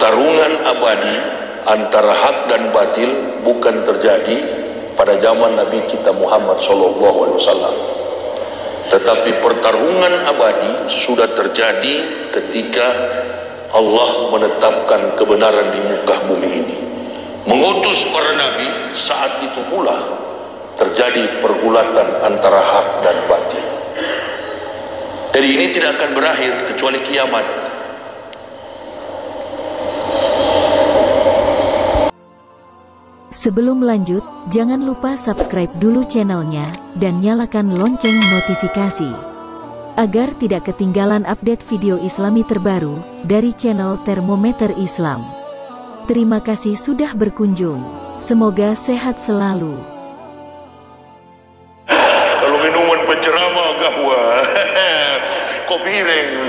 pertarungan abadi antara hak dan batil bukan terjadi pada zaman Nabi kita Muhammad SAW, tetapi pertarungan abadi sudah terjadi ketika Allah menetapkan kebenaran di muka bumi ini, mengutus para nabi. Saat itu pula terjadi pergulatan antara hak dan batil. Jadi ini tidak akan berakhir kecuali kiamat. Sebelum lanjut, jangan lupa subscribe dulu channelnya dan nyalakan lonceng notifikasi agar tidak ketinggalan update video Islami terbaru dari channel Termometer Islam. Terima kasih sudah berkunjung. Semoga sehat selalu. Kalau minuman penceramah gahwa, kopi piring.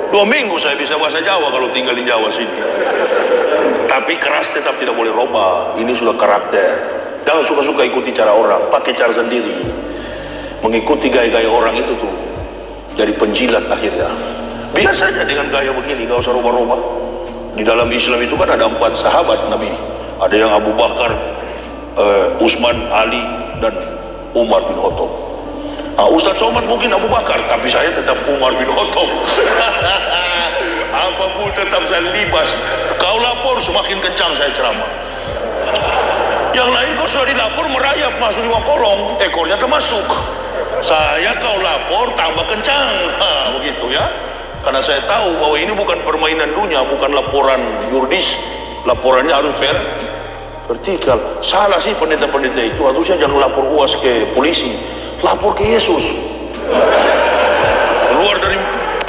2 minggu saya bisa bahasa Jawa kalau tinggal di Jawa sini. Tapi keras tetap tidak boleh robah. Ini sudah karakter. Jangan suka-suka ikuti cara orang, pakai cara sendiri. Mengikuti gaya-gaya orang itu tuh jadi penjilat akhirnya. Biar saja dengan gaya begini, gak usah robah-robah. Di dalam Islam itu kan ada 4 sahabat Nabi. Ada yang Abu Bakar, Utsman, Ali, dan Umar bin Khattab. Ustaz Somad mungkin Abu Bakar, tapi saya tetap Umar bin Khattab. Apapun tetap saya libas. Kau lapor semakin kencang saya ceramah. Yang lain kau sudah dilapor merayap masuk di bawah kolong, ekornya termasuk. Saya kau lapor tambah kencang, begitu ya. Karena saya tahu bahwa ini bukan permainan dunia, bukan laporan yuridis. Laporannya harus fair, vertikal. Salah sih pendeta-pendeta itu, harusnya jangan lapor UAS ke polisi, lapor ke Yesus.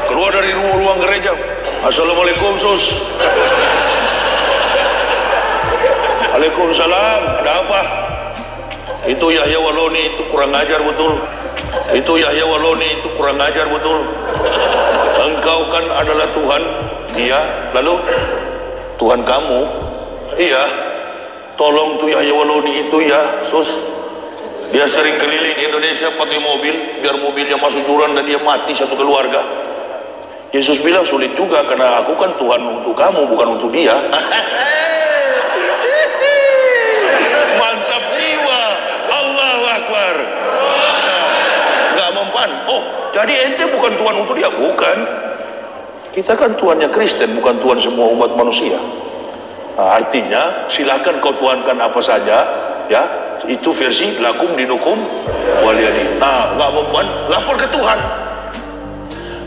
Keluar dari ruang gereja. Assalamualaikum sus. Waalaikumsalam. Ada apa? Itu Yahya Waloni itu kurang ajar betul. Itu Yahya Waloni itu kurang ajar betul. Engkau kan adalah Tuhan. Iya. Lalu Tuhan kamu? Iya. Tolong tuh Yahya Waloni itu ya sus. Dia sering keliling Indonesia pakai mobil, biar mobilnya masuk jurang dan dia mati satu keluarga. Yesus bilang sulit juga karena aku kan Tuhan untuk kamu, bukan untuk dia. Mantap jiwa. Allahu Akbar. Gak mempan. Oh, jadi ente bukan Tuhan untuk dia? Bukan. Kita kan Tuhannya Kristen, bukan Tuhan semua umat manusia. Artinya silakan kau tuhankan apa saja, ya. Itu versi lakum dinukum waliyadin. Gak mempan, lapor ke Tuhan.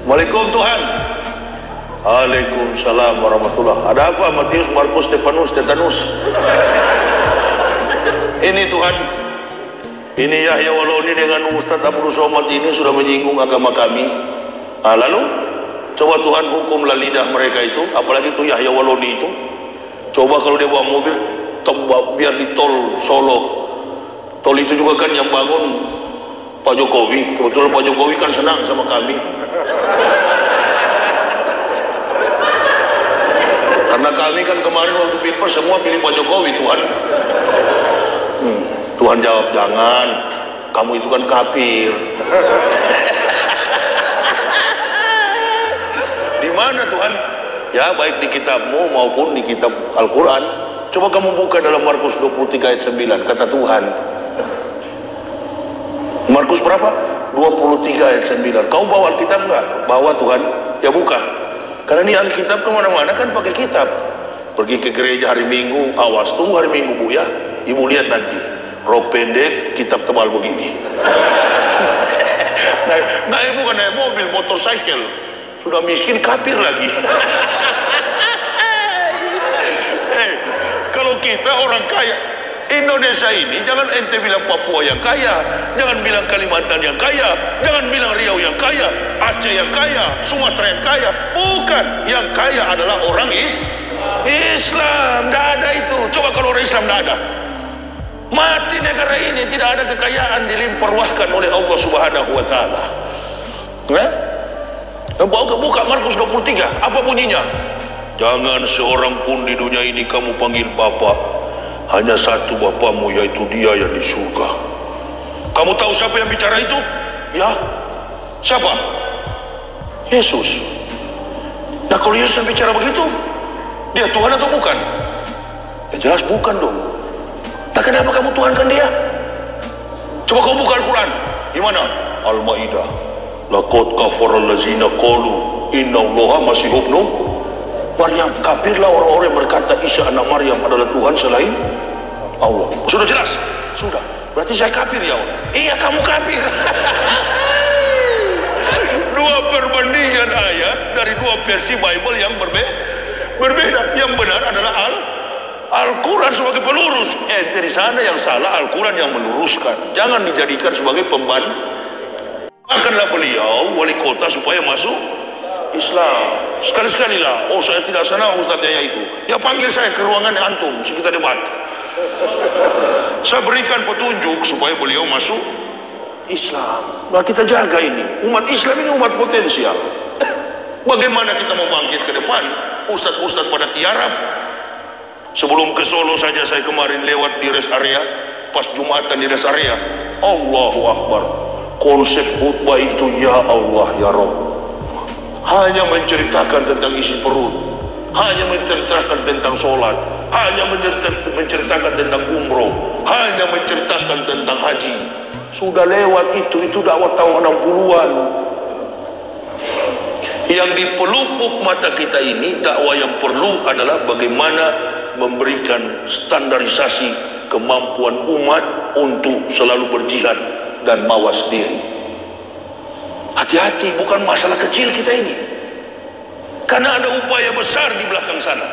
Waalaikumsalam Tuhan. Waalaikumsalam warahmatullah. Ada apa Matius, Markus, Stefanus, Tetanus? Ini Tuhan. Ini Yahya Waloni dengan Ustaz Abdul Somad ini sudah menyinggung agama kami. Lalu coba Tuhan hukumlah lidah mereka itu, apalagi itu Yahya Waloni itu. Coba kalau dia bawa mobil, biar di tol Solo. Tol itu juga kan yang bangun Pak Jokowi. Kebetulan Pak Jokowi kan senang sama kami. Karena kami kan kemarin waktu Pilpres semua pilih Pak Jokowi, Tuhan. Tuhan jawab, jangan. Kamu itu kan kafir. Di mana Tuhan? Ya, baik di kitabmu maupun di kitab Al-Quran. Coba kamu buka dalam Markus 23 ayat 9, kata Tuhan. Markus berapa? 23 ayat 9. Kau bawa Alkitab enggak? Bawa Tuhan. Ya buka. Karena ini Alkitab kemana-mana kan pakai kitab. Pergi ke gereja hari Minggu, awas tunggu hari Minggu Bu ya. Ibu lihat nanti, rok pendek, kitab tebal begini. Nah ibu kan naik mobil, motorcycle. Sudah miskin, kafir lagi. Kalau kita orang kaya, Indonesia ini jangan ente bilang Papua yang kaya, jangan bilang Kalimantan yang kaya, jangan bilang Riau yang kaya, Aceh yang kaya, Sumatera yang kaya. Bukan, yang kaya adalah orang Islam. Tidak ada itu. Coba kalau orang Islam tidak ada, mati negara ini, tidak ada kekayaan dilimpahkan oleh Allah Subhanahu wa Ta'ala. Buka Markus 23, apa bunyinya? Jangan seorang pun di dunia ini kamu panggil Bapak, hanya satu Bapamu, yaitu Dia yang di surga. Kamu tahu siapa yang bicara itu? Ya, siapa? Yesus. Nah kalau Yesus bicara begitu, dia Tuhan atau bukan? Ya jelas bukan dong. Nah kenapa kamu tuhankan dia? Coba kau buka Al-Quran. Gimana? Al-Ma'idah. Laqad kafara allazina qalu innallaha masihun ibnu Maryam. Kafirlah orang-orang yang berkata Isa anak Maryam adalah Tuhan selain Allah. Sudah jelas? Sudah. Berarti saya kafir ya? Iya, kamu kafir. Dua perbandingan ayat dari dua versi Bible yang berbeda. Yang benar adalah Al-Quran sebagai pelurus. Di sana yang salah, Al-Quran yang meluruskan. Jangan dijadikan sebagai akanlah beliau wali kota supaya masuk Islam. Sekali-sekali lah. Oh saya tidak senang ustadznya itu. Ya panggil saya ke ruangan antum, kita debat. Saya berikan petunjuk supaya beliau masuk Islam. Nah kita jaga ini. Umat Islam ini umat potensial. Bagaimana kita mau bangkit ke depan? Ustadz-ustadz pada tiarap. Sebelum ke Solo saja saya kemarin lewat di rest area. Pas Jumatan di rest area. Allahu Akbar. Konsep khutbah itu ya Allah ya Rabb. Hanya menceritakan tentang isi perut. Hanya menceritakan tentang sholat. Hanya menceritakan tentang umroh. Hanya menceritakan tentang haji. Sudah lewat itu dakwah tahun 60-an. Yang di pelupuk mata kita ini, dakwah yang perlu adalah bagaimana memberikan standarisasi kemampuan umat untuk selalu berjihad dan mawas diri. Hati-hati, bukan masalah kecil kita ini. Karena ada upaya besar di belakang sana.